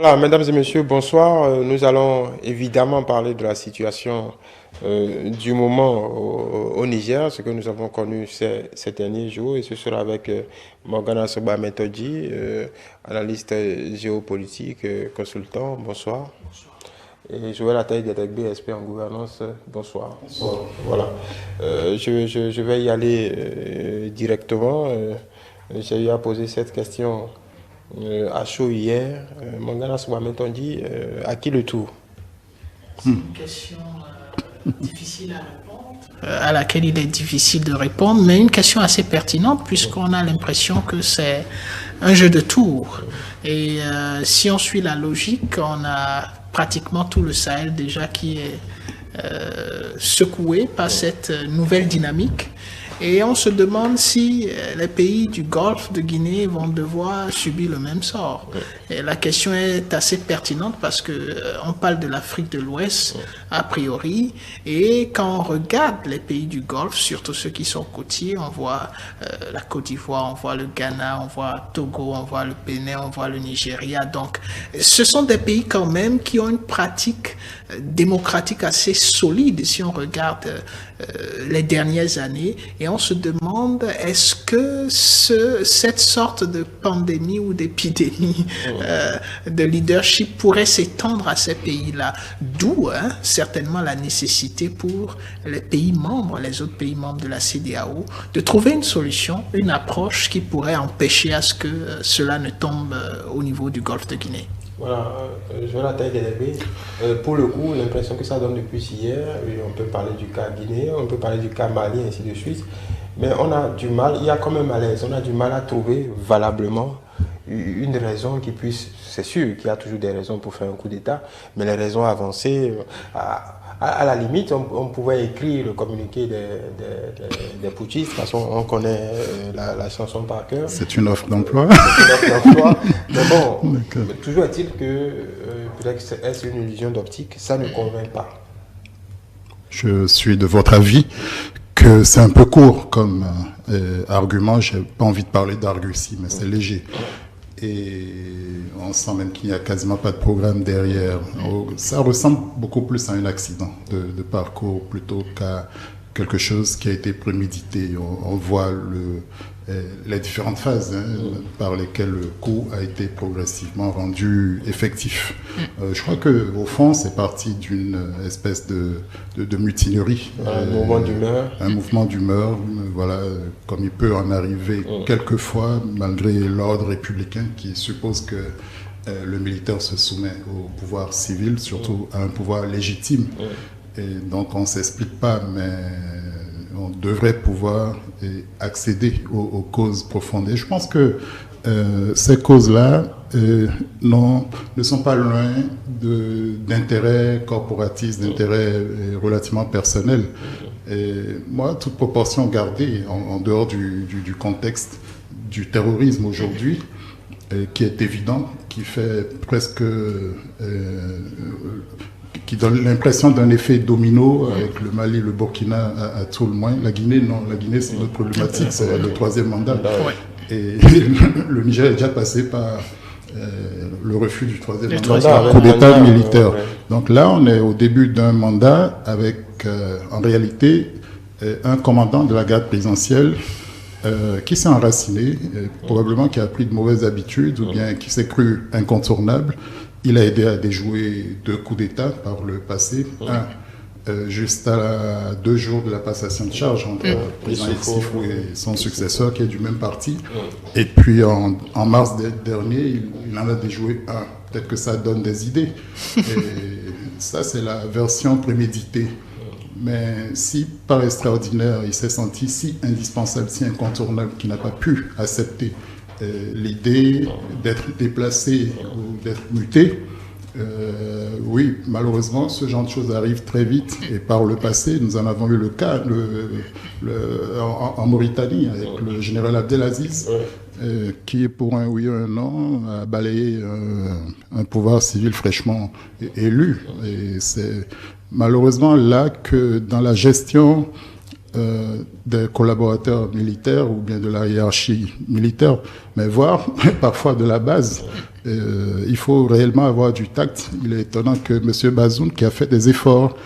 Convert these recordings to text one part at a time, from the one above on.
Voilà, mesdames et messieurs, bonsoir. Nous allons évidemment parler de la situation du moment au Niger, ce que nous avons connu ces derniers jours, et ce sera avec Morgana Soba Metodji, analyste géopolitique, consultant. Bonsoir. Et Joël Ataï Diatakbe, expert en gouvernance. Bonsoir. Bonsoir. Voilà. Je vais y aller directement. J'ai eu à poser cette question à chaud hier. Morgana Soba Metodji, à qui le tour? C'est une question difficile à répondre, à laquelle il est difficile de répondre, mais une question assez pertinente puisqu'on a l'impression que c'est un jeu de tours. Et si on suit la logique, on a pratiquement tout le Sahel déjà qui est secoué par cette nouvelle dynamique. Et on se demande si les pays du Golfe de Guinée vont devoir subir le même sort. Et la question est assez pertinente parce que on parle de l'Afrique de l'Ouest a priori, et quand on regarde les pays du Golfe, surtout ceux qui sont côtiers, on voit la Côte d'Ivoire, on voit le Ghana, on voit Togo, on voit le Bénin, on voit le Nigeria. Donc, ce sont des pays quand même qui ont une pratique démocratique assez solide si on regarde les dernières années, et on se demande est-ce que cette sorte de pandémie ou d'épidémie de leadership pourrait s'étendre à ces pays-là, d'où certainement la nécessité pour les pays membres, les autres pays membres de la CEDEAO, de trouver une solution, une approche qui pourrait empêcher à ce que cela ne tombe au niveau du Golfe de Guinée. Voilà, je vais la taille des pour le coup, l'impression que ça donne depuis hier, on peut parler du cas Guinée, on peut parler du cas Mali, ainsi de suite, mais on a du mal, il y a quand même malaise, on a du mal à trouver valablement une raison qui puisse, c'est sûr qu'il y a toujours des raisons pour faire un coup d'État, mais les raisons avancées, à la limite, on pouvait écrire le communiqué des putschistes, parce qu'on connaît la chanson par cœur. C'est une offre d'emploi. C'est une offre d'emploi. Mais bon, toujours est-il que peut-être que est-ce une illusion d'optique, ça ne convainc pas. Je suis de votre avis que c'est un peu court comme argument. Je n'ai pas envie de parler d'argutie, mais c'est léger. Et on sent même qu'il n'y a quasiment pas de programme derrière. Ça ressemble beaucoup plus à un accident de parcours plutôt qu'à quelque chose qui a été prémédité. On voit les différentes phases par lesquelles le coup a été progressivement rendu effectif. Je crois qu'au fond, c'est parti d'une espèce de mutinerie. Un mouvement d'humeur. Un mouvement d'humeur, voilà, comme il peut en arriver quelquefois, malgré l'ordre républicain qui suppose que le militaire se soumet au pouvoir civil, surtout à un pouvoir légitime. Et donc on ne s'explique pas, mais on devrait pouvoir accéder aux causes profondes. Et je pense que ces causes-là ne sont pas loin d'intérêts corporatistes, d'intérêts relativement personnels. Et moi, toute proportion gardée, en dehors du contexte du terrorisme aujourd'hui, qui est évident, qui fait presque... qui donne l'impression d'un effet domino avec le Mali, le Burkina à tout le moins. La Guinée, non. La Guinée, c'est une autre problématique, c'est le troisième mandat. Et le Niger est déjà passé par le refus du troisième mandat, coup d'État militaire. Donc là, on est au début d'un mandat avec, en réalité, un commandant de la garde présidentielle qui s'est enraciné, probablement qui a pris de mauvaises habitudes ou bien qui s'est cru incontournable. Il a aidé à déjouer 2 coups d'État par le passé. Un, juste à 2 jours de la passation de charge entre le président Issifou et son successeur, qui est du même parti. Et puis en mars dernier, il en a déjoué un. Peut-être que ça donne des idées. Et ça, c'est la version préméditée. Mais si, par extraordinaire, il s'est senti si indispensable, si incontournable, qu'il n'a pas pu accepter l'idée d'être déplacé ou d'être muté, oui, malheureusement, ce genre de choses arrive très vite. Et par le passé, nous en avons eu le cas en Mauritanie avec le général Abdelaziz, qui, pour un oui ou un non, a balayé un pouvoir civil fraîchement élu. Et c'est malheureusement là que, dans la gestion des collaborateurs militaires ou bien de la hiérarchie militaire, mais voire parfois de la base. Il faut réellement avoir du tact. Il est étonnant que M. Bazoum, qui a fait des efforts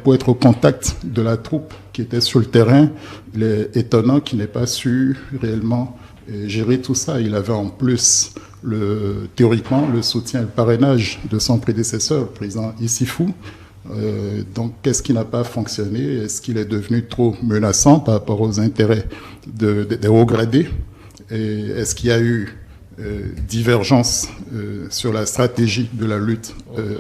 pour être au contact de la troupe qui était sur le terrain, il est étonnant qu'il n'ait pas su réellement gérer tout ça. Il avait en plus, théoriquement, le soutien et le parrainage de son prédécesseur, le président Issifou. Donc, qu'est-ce qui n'a pas fonctionné? Est-ce qu'il est devenu trop menaçant par rapport aux intérêts des hauts gradés? Et est-ce qu'il y a eu divergence sur la stratégie de la lutte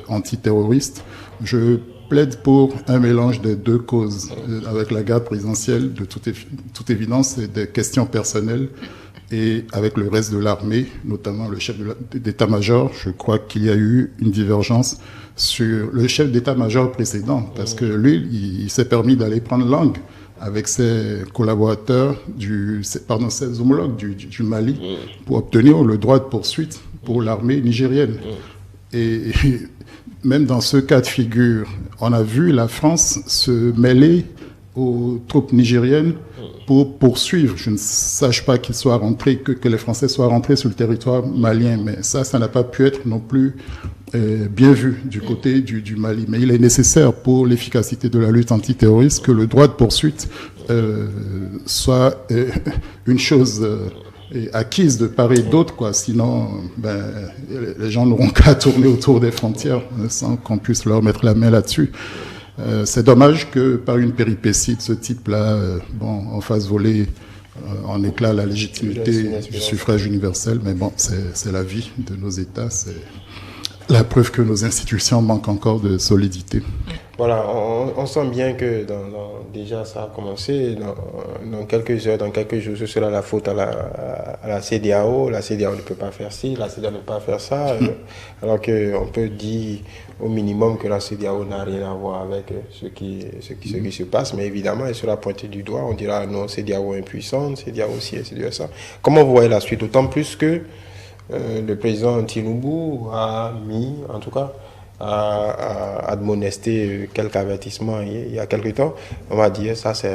antiterroriste? Je plaide pour un mélange des deux causes, avec la garde présidentielle, de toute évidence, et des questions personnelles, et avec le reste de l'armée, notamment le chef d'état-major. Je crois qu'il y a eu une divergence sur le chef d'état-major précédent, parce que lui, il s'est permis d'aller prendre langue avec ses collaborateurs, ses homologues du Mali, pour obtenir le droit de poursuite pour l'armée nigérienne. Et même dans ce cas de figure, on a vu la France se mêler aux troupes nigériennes pour poursuivre. Je ne sache pas qu'ils soient rentrés, que les Français soient rentrés sur le territoire malien, mais ça n'a pas pu être non plus bien vu du côté du Mali. Mais il est nécessaire pour l'efficacité de la lutte antiterroriste que le droit de poursuite soit une chose acquise de part et d'autre, quoi. Sinon, les gens n'auront qu'à tourner autour des frontières sans qu'on puisse leur mettre la main là-dessus. C'est dommage que par une péripétie de ce type-là, on fasse voler en éclat la légitimité du suffrage universel, mais bon, c'est la vie de nos États, c'est la preuve que nos institutions manquent encore de solidité. Voilà, on sent bien que déjà ça a commencé, dans quelques heures, dans quelques jours, ce sera la faute à la CEDEAO. La CEDEAO ne peut pas faire ci, la CEDEAO ne peut pas faire ça, alors qu'on peut dire au minimum que la CEDEAO n'a rien à voir avec ce qui se passe, mais évidemment, elle sera pointée du doigt, on dira non, CEDEAO impuissante, CEDEAO aussi, et c'est ça. Comment vous voyez la suite? D'autant plus que le président Tinubu a mis, en tout cas, a admonesté quelques avertissements il y a quelque temps. On va dire ça, c'est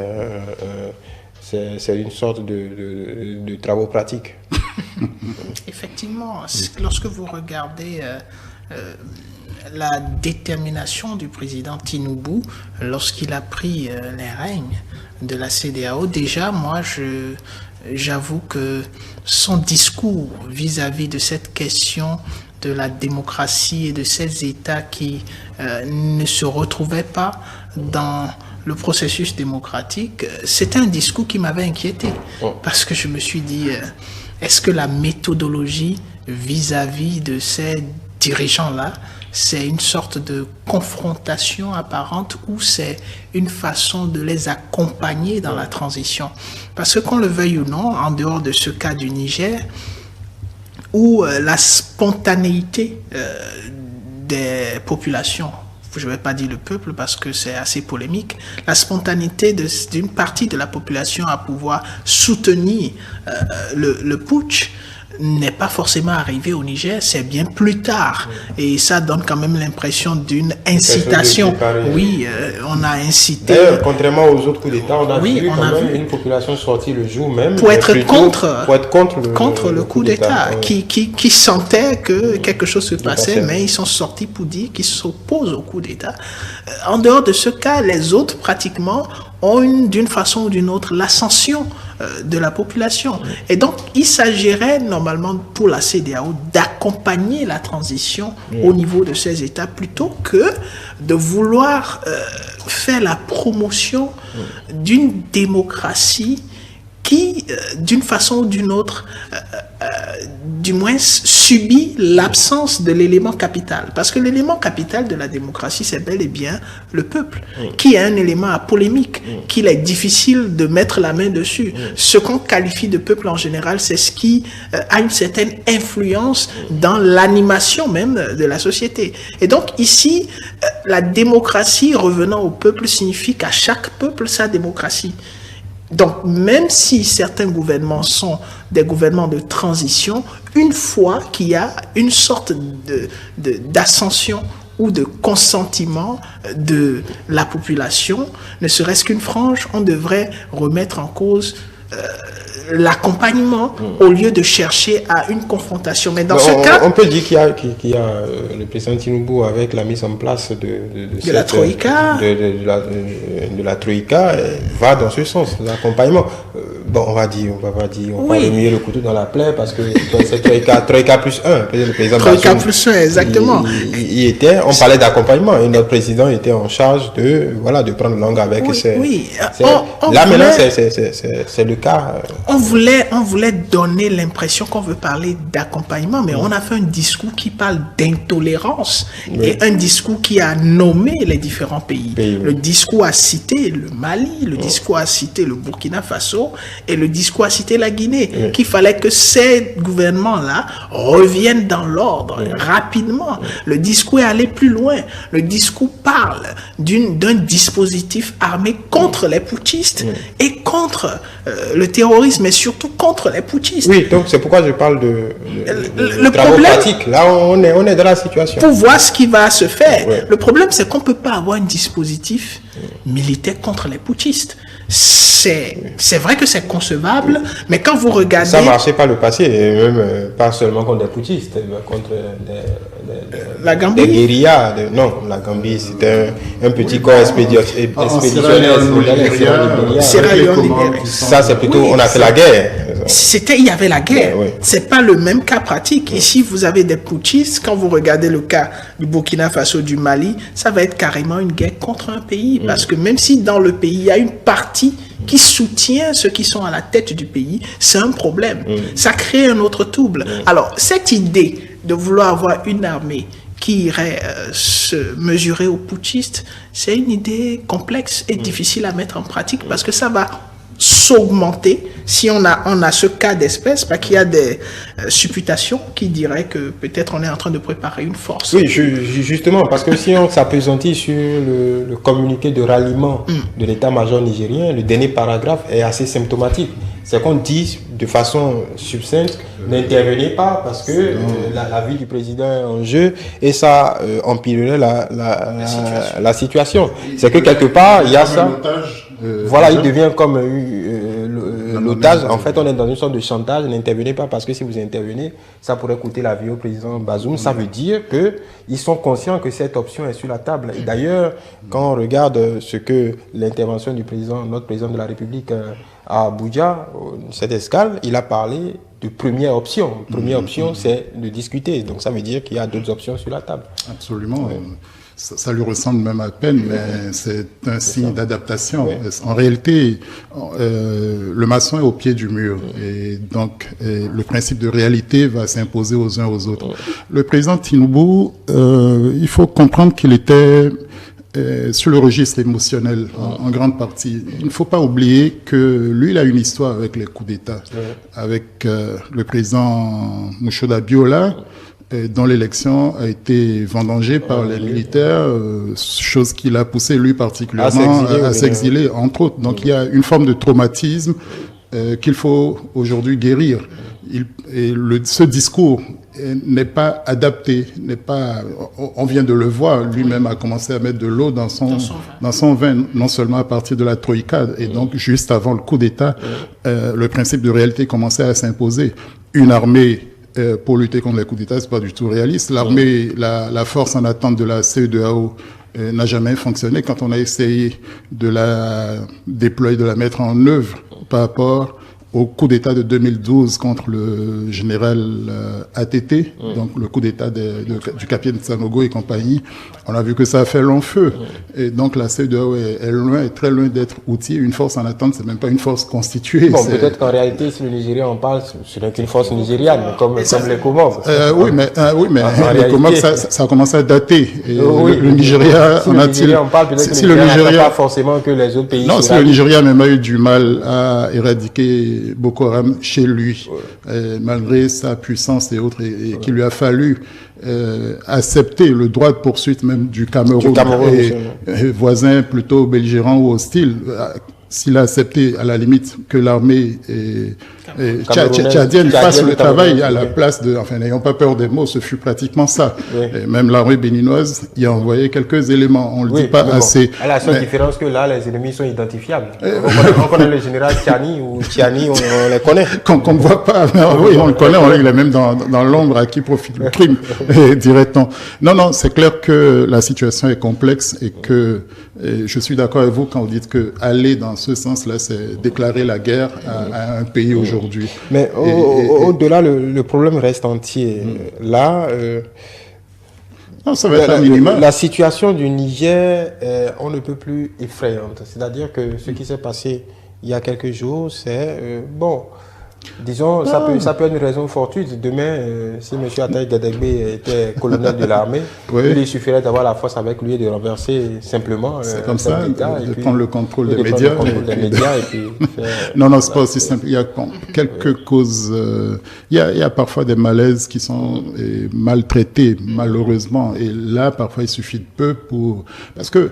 une sorte de travaux pratiques. Effectivement, lorsque vous regardez la détermination du président Tinubu lorsqu'il a pris les règnes de la CEDEAO, déjà, moi, j'avoue que son discours vis-à-vis de cette question de la démocratie et de ces États qui ne se retrouvaient pas dans le processus démocratique, c'était un discours qui m'avait inquiété. Parce que je me suis dit, est-ce que la méthodologie vis-à-vis de ces dirigeants-là, c'est une sorte de confrontation apparente ou c'est une façon de les accompagner dans la transition? Parce que qu'on le veuille ou non, en dehors de ce cas du Niger, où la spontanéité des populations, je ne vais pas dire le peuple parce que c'est assez polémique, la spontanéité d'une partie de la population à pouvoir soutenir le putsch n'est pas forcément arrivé au Niger, c'est bien plus tard. Et ça donne quand même l'impression d'une incitation. Oui, on a incité... D'ailleurs, contrairement aux autres coups d'État, on a vu quand même une population sortir le jour même pour être contre le coup d'État, qui sentait que quelque chose se passait, mais ils sont sortis pour dire qu'ils s'opposent au coup d'État. En dehors de ce cas, les autres, pratiquement, ont d'une façon ou d'une autre l'ascension de la population. Et donc, il s'agirait normalement pour la CEDEAO d'accompagner la transition au niveau de ces États plutôt que de vouloir faire la promotion d'une démocratie qui, d'une façon ou d'une autre, du moins subit l'absence de l'élément capital. Parce que l'élément capital de la démocratie, c'est bel et bien le peuple, qui est un élément à polémique, qu'il est difficile de mettre la main dessus. Ce qu'on qualifie de peuple en général, c'est ce qui a une certaine influence dans l'animation même de la société. Et donc ici, la démocratie revenant au peuple signifie qu'à chaque peuple sa démocratie. Donc, même si certains gouvernements sont des gouvernements de transition, une fois qu'il y a une sorte d'ascension ou de consentiment de la population, ne serait-ce qu'une frange, on devrait remettre en cause l'accompagnement au lieu de chercher à une confrontation. Mais dans ce cas... On peut dire qu'il y a le président Tinubu avec la mise en place de la Troïka. De la Troïka va dans ce sens, l'accompagnement. On va remuer le couteau dans la plaie parce que c'est Troïka plus 1. Le président Troïka plus 1, exactement. On parlait d'accompagnement et notre président était en charge de prendre langue avec. Là maintenant, c'est le cas. On voulait donner l'impression qu'on veut parler d'accompagnement, mais on a fait un discours qui parle d'intolérance et un discours qui a nommé les différents pays. Le discours a cité le Mali, le discours a cité le Burkina Faso et le discours a cité la Guinée, qu'il fallait que ces gouvernements-là reviennent dans l'ordre rapidement. Le discours est allé plus loin. Le discours parle d'un dispositif armé contre les putschistes et contre le terrorisme, mais surtout contre les putschistes. Oui, donc c'est pourquoi je parle de travaux pratiques. Là, on est dans la situation. Pour voir ce qui va se faire. Le problème, c'est qu'on ne peut pas avoir un dispositif militaire contre les putschistes. C'est vrai que c'est concevable, mais quand vous regardez... Ça ne marchait pas le passé, et même pas seulement contre des putschistes, mais contre la Gambie. Des guérillas. La Gambie, c'était un petit corps expéditionnaire. Ça, c'est plutôt... on a fait la guerre. Il y avait la guerre. C'est pas le même cas pratique. Ici, vous avez des putschistes. Quand vous regardez le cas du Burkina Faso, du Mali, ça va être carrément une guerre contre un pays. Parce que même si dans le pays, il y a une partie qui soutient ceux qui sont à la tête du pays, c'est un problème. Ça crée un autre trouble. Alors, cette idée de vouloir avoir une armée qui irait se mesurer aux putschistes, c'est une idée complexe et difficile à mettre en pratique parce que ça va s'augmenter si on a ce cas d'espèce, parce qu'il y a des supputations qui diraient que peut-être on est en train de préparer une force. Oui, justement, parce que si on s'appesantit sur le communiqué de ralliement de l'état-major nigérien, le dernier paragraphe est assez symptomatique. C'est qu'on dit de façon succincte, n'intervenez pas parce que la vie du président est en jeu et ça empirerait la situation. C'est que quelque part, il y a ça. Il devient comme l'otage. En fait, on est dans une sorte de chantage. N'intervenez pas parce que si vous intervenez, ça pourrait coûter la vie au président Bazoum. Ça veut dire qu'ils sont conscients que cette option est sur la table. Et d'ailleurs, quand on regarde ce que l'intervention du président, notre président de la République à Abuja, cette escale, il a parlé de première option. Première option, c'est de discuter. Donc ça veut dire qu'il y a d'autres options sur la table. Absolument. Ça lui ressemble même à peine, mais c'est un signe d'adaptation. En réalité, le maçon est au pied du mur et donc le principe de réalité va s'imposer aux uns aux autres. Le président Tinubu, il faut comprendre qu'il était sur le registre émotionnel en grande partie. Il ne faut pas oublier que lui, il a une histoire avec les coups d'État, avec le président Moshood Abiola, dont l'élection a été vendangée par les militaires, chose qui l'a poussé lui particulièrement à s'exiler, entre autres. Donc il y a une forme de traumatisme qu'il faut aujourd'hui guérir. Ce discours n'est pas adapté, on vient de le voir, lui-même a commencé à mettre de l'eau dans son vin, non seulement à partir de la Troïka, et donc juste avant le coup d'État, le principe de réalité commençait à s'imposer. Une armée pour lutter contre les coups d'État, c'est pas du tout réaliste. L'armée, la force en attente de la CEDEAO n'a jamais fonctionné. Quand on a essayé de la déployer, de la mettre en œuvre par rapport au coup d'État de 2012 contre le général ATT, donc le coup d'État du capitaine Sanogo et compagnie, on a vu que ça a fait long feu. Et donc la CEDEAO est très loin d'être outil. Une force en attente, c'est même pas une force constituée. Bon, peut-être qu'en réalité, si le Nigeria en parle, ce n'est qu'une force nigériane, comme les Comores. Oui, mais les Comores, ça a commencé à dater. Et le Nigeria, si on parle, peut-être que le Nigeria pas forcément que les autres pays. Non, si le Nigeria même a eu du mal à éradiquer Boko Haram chez lui, malgré sa puissance et autres, et qu'il lui a fallu accepter le droit de poursuite même du Cameroun et voisin plutôt belligérant ou hostile. s'il a accepté, à la limite, que l'armée tchadienne fasse le travail à la place de... Enfin, n'ayons pas peur des mots, ce fut pratiquement ça. Oui. Et même l'armée béninoise y a envoyé quelques éléments. On ne le dit pas assez. À la seule différence que là, les ennemis sont identifiables. On connaît le général Tchani ou Tchani, on les connaît. Qu'on ne voit pas. Oui, on le connaît, il est même dans l'ombre à qui profite le crime, dirait-on. Non, c'est clair que la situation est complexe et que je suis d'accord avec vous quand vous dites que aller dans ce sens-là, c'est déclarer la guerre à un pays aujourd'hui. Mais au-delà, le problème reste entier. Là, non, ça va être un minimum. La situation du Niger, on ne peut plus effrayante. C'est-à-dire que ce qui s'est passé il y a quelques jours, c'est bon. Disons, ça peut être une raison fortuite. Demain, si M. Ataï Gadegbe était colonel de l'armée, il suffirait d'avoir la force avec lui et de renverser simplement. C'est comme ça, de prendre le contrôle des médias. Non, c'est pas aussi simple. Il y a quelques causes. Il y a parfois des malaises qui sont maltraités, malheureusement. Et là, parfois, il suffit de peu pour... Parce que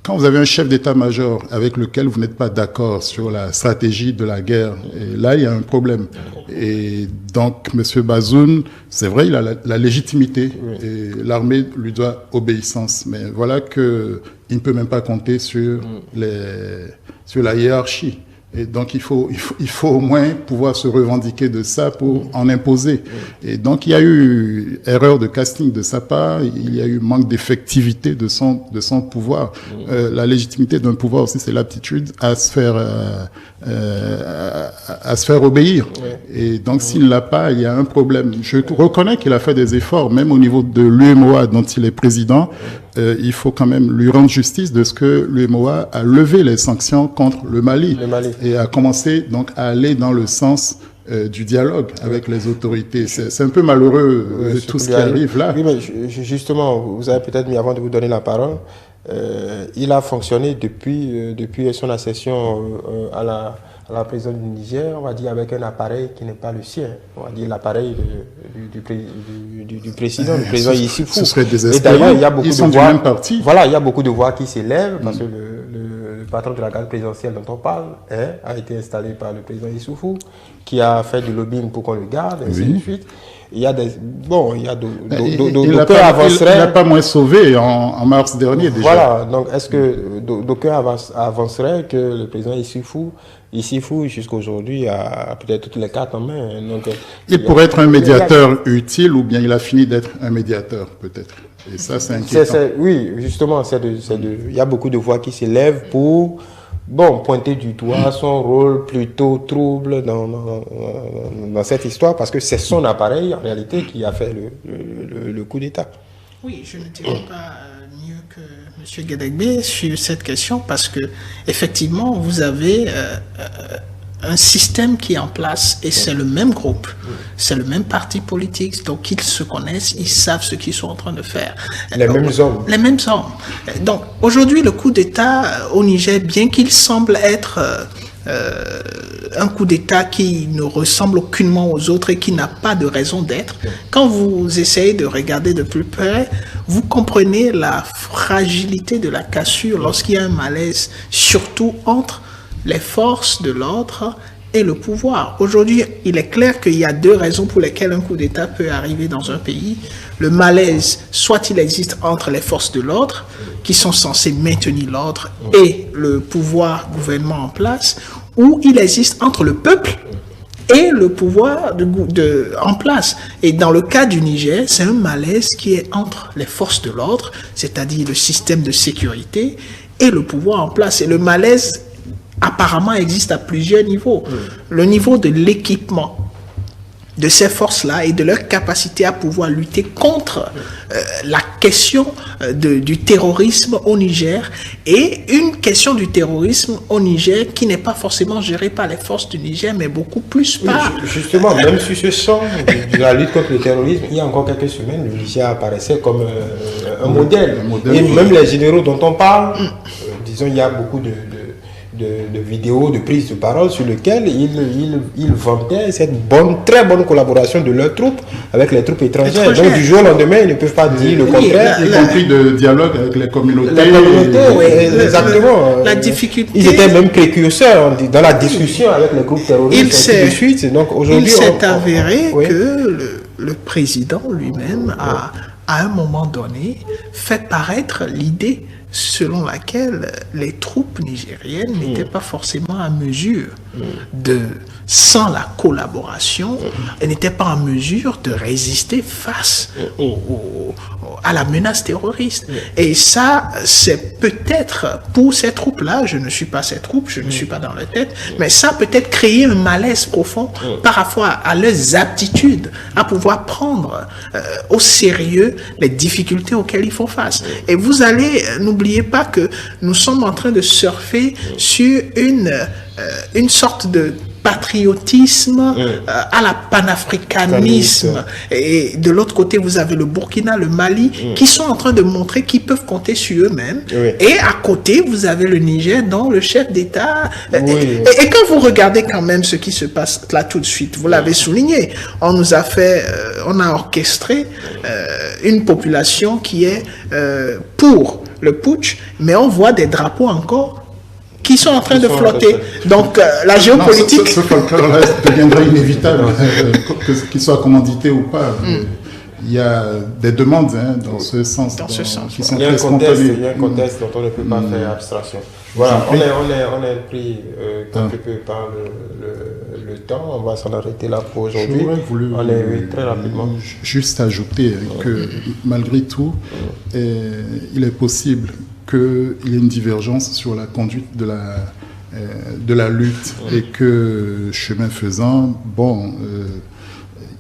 quand vous avez un chef d'état-major avec lequel vous n'êtes pas d'accord sur la stratégie de la guerre, et là, il y a un problème. Et donc, M. Bazoum, c'est vrai, il a la légitimité et l'armée lui doit obéissance. Mais voilà qu'il ne peut même pas compter sur la hiérarchie. Et donc, il faut au moins pouvoir se revendiquer de ça pour en imposer. Et donc, il y a eu erreur de casting de sa part, il y a eu manque d'effectivité de son pouvoir. La légitimité d'un pouvoir aussi, c'est l'aptitude à se faire obéir. Et donc, s'il l'a pas, il y a un problème. Je reconnais qu'il a fait des efforts, même au niveau de l'UEMOA dont il est président. Il faut quand même lui rendre justice de ce que l'UEMOA a levé les sanctions contre le Mali. Et a commencé donc à aller dans le sens du dialogue avec les autorités. C'est un peu malheureux tout ce qui arrive là. Oui, mais justement, vous avez peut-être mis avant de vous donner la parole. Il a fonctionné depuis son accession à la présidence du Niger, on va dire avec un appareil qui n'est pas le sien. On va dire l'appareil du président, le président Issoufou. Ce serait désespérant. Et d'ailleurs, il y a beaucoup Ils sont de voix. Du même parti. Voilà, il y a beaucoup de voix qui s'élèvent parce que le patron de la garde présidentielle dont on parle a été installé par le président Issoufou, qui a fait du lobbying pour qu'on le garde, et ainsi de suite. Il y a des... Bon, il y a d'aucuns avanceraient... Il n'a pas moins sauvé en mars dernier déjà. Voilà, donc est-ce que d'aucuns avanceraient que le président Issoufou jusqu'à aujourd'hui a peut-être toutes les cartes en main. Donc, il pourrait être un médiateur utile ou bien il a fini d'être un médiateur peut-être. Et ça, c'est inquiétant. Oui, justement, il y a beaucoup de voix qui s'élèvent pour pointer du doigt son rôle plutôt trouble dans cette histoire, parce que c'est son appareil, en réalité, qui a fait le coup d'État. Oui, je ne dirais pas mieux que M. Gadegbe sur cette question, parce que effectivement, vous avez un système qui est en place et c'est le même groupe, c'est le même parti politique, donc ils se connaissent, ils savent ce qu'ils sont en train de faire. Les mêmes hommes. Les mêmes hommes. Donc aujourd'hui, le coup d'État au Niger, bien qu'il semble être un coup d'État qui ne ressemble aucunement aux autres et qui n'a pas de raison d'être, quand vous essayez de regarder de plus près, vous comprenez la fragilité de la cassure lorsqu'il y a un malaise, surtout entre les forces de l'ordre et le pouvoir. Aujourd'hui, il est clair qu'il y a deux raisons pour lesquelles un coup d'État peut arriver dans un pays. Le malaise, soit il existe entre les forces de l'ordre, qui sont censées maintenir l'ordre, et le pouvoir gouvernement en place, ou il existe entre le peuple et le pouvoir en place. Et dans le cas du Niger, c'est un malaise qui est entre les forces de l'ordre, c'est-à-dire le système de sécurité, et le pouvoir en place. Et le malaise apparemment existe à plusieurs niveaux. Le niveau de l'équipement de ces forces-là et de leur capacité à pouvoir lutter contre la question du terrorisme au Niger, et une question du terrorisme au Niger qui n'est pas forcément gérée par les forces du Niger, mais beaucoup plus par... Justement, même sur ce champ de la lutte contre le terrorisme, il y a encore quelques semaines, le Niger apparaissait comme un modèle. Et même les généraux dont on parle, disons, il y a beaucoup de vidéos, de prises de parole sur lesquelles ils vantaient cette très bonne collaboration de leurs troupes avec les troupes étrangères. Donc du jour au lendemain, ils ne peuvent pas dire le contraire. Y compris de dialogue avec les communautés. Exactement. La difficulté. Ils étaient même précurseurs dans la discussion avec les groupes terroristes et ainsi de suite. Donc aujourd'hui, il s'est avéré que le président lui-même a, à un moment donné, fait paraître l'idée selon laquelle les troupes nigériennes n'étaient pas forcément à mesure sans la collaboration, elles n'étaient pas en mesure de résister face à la menace terroriste. Et ça, c'est peut-être pour ces troupes-là, je ne suis pas ces troupes, je ne suis pas dans leur tête, mais ça a peut-être créé un malaise profond par rapport à leurs aptitudes à pouvoir prendre au sérieux les difficultés auxquelles ils font face. Et vous allez, n'oubliez pas que nous sommes en train de surfer sur une sorte de patriotisme à la panafricanisme. Et de l'autre côté, vous avez le Burkina, le Mali, qui sont en train de montrer qu'ils peuvent compter sur eux-mêmes. Et à côté, vous avez le Niger, dont le chef d'État... Et quand vous regardez quand même ce qui se passe là tout de suite, vous l'avez souligné, on nous a fait... on a orchestré une population qui est pour le putsch, mais on voit des drapeaux encore qui sont en train de flotter. Donc, la géopolitique... Ce folklore-là deviendrait inévitable, qu'il soit commandité ou pas. Il y a des demandes dans ce sens. Qui sont il y a un contexte dont on ne peut pas faire abstraction. Voilà, on est pris quelque peu par le temps. On va s'en arrêter là pour aujourd'hui. On est très rapidement. Juste ajouter que malgré tout, il est possible qu'il y ait une divergence sur la conduite de la lutte et que, chemin faisant,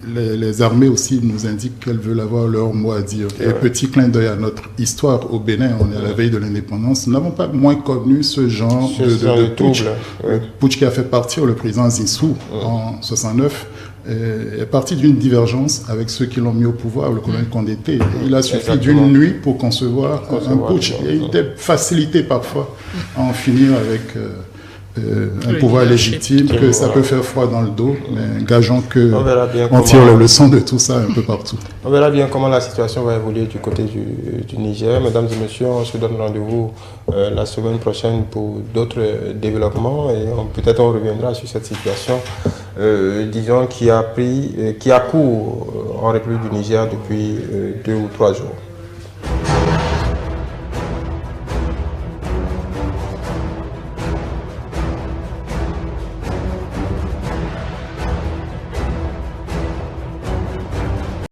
les armées aussi nous indiquent qu'elles veulent avoir leur mot à dire. Et petit clin d'œil à notre histoire au Bénin, on est à la veille de l'indépendance, nous n'avons pas moins connu ce genre de putsch. Le putsch qui a fait partir le président Zissou en 69 est parti d'une divergence avec ceux qui l'ont mis au pouvoir, le colonel Condé. Il a suffi d'une nuit pour concevoir un putsch. Et il était facilité parfois à en finir avec un pouvoir légitime, que ça peut faire froid dans le dos, mais gageons qu'on tire les leçons de tout ça un peu partout. On verra bien comment la situation va évoluer du côté du Niger. Mesdames et messieurs, on se donne rendez-vous la semaine prochaine pour d'autres développements et peut-être on reviendra sur cette situation, disons, qui a cours en République du Niger depuis 2 ou 3 jours.